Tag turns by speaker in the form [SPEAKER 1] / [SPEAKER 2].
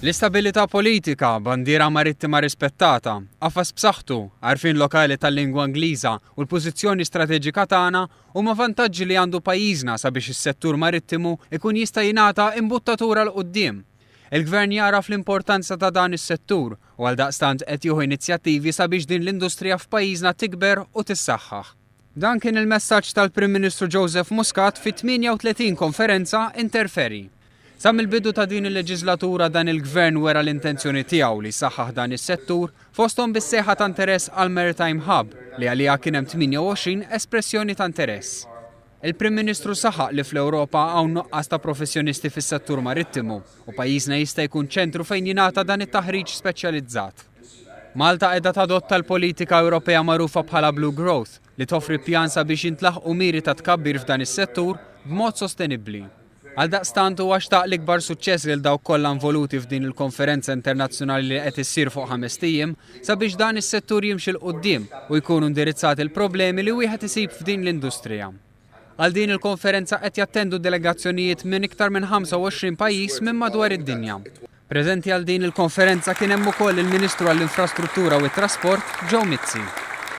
[SPEAKER 1] L-istabilità politika, bandiera marittima rispettata, qafas b'saħħtu, għarfien lokali tal-lingwa Ingliża u l-pożizzjoni strateġika tagħna huma vantaġġi li għandu pajjiżna sabiex is-settur marittimu ikun jista' jingħata imbuttatura l quddiem. Il-Gvern jaraf l-importanza ta' dan is-settur u għaldaqstant qed jieħu inizjattivi sabiex din l-industrija f'pajjiżna tikber u tissaħħaħ. Dan kien il-messaġġ tal-Prim Ministru Joseph Muscat fit-38 konferenza Interferi. Sa mill-bidu ta' din il-leġislatura dan il-Gvern wera l-intenzjoni tiegħu li saħħaħ dan is-settur fosthom bis-seħħa ta' interess għal Maritime Hub li għaliha kien hemm 28 espressjoni ta' interess. Il-Prim Ministru saħaq li fl-Ewropa hawn nuqqas ta' professjonisti fis-settur marittimu u pajjiżna jista' jkun ċentru fejn jingħata dan it-taħriġ speċjalizzat. Malta qiegħda tadotta l-politika Ewropea magħrufa bħala Blue Growth li toffri pjan sabiex jintlaħqu miri ta' tkabbir f'dan is-settur b'mod sostenibbli. Għaldaqstant huwa xtaq l-ikbar suċċess lil dawk kollha involuti f'din il-konferenza internazzjonali li qed issir fuq 5 ijiem sabiex dan is-settur jimxi l quddiem u jkunu indirizzati l-problemi li wieħed isib f'din l-industrija. Għal din il-konferenza qed jattendu delegazzjonijiet minn iktar minn 25 pajjiż minn madwar id-dinja. Preżenti għal din il-konferenza kien hemm ukoll il-Ministru għall-Infrastruttura u t-Trasport Joe Mizzi.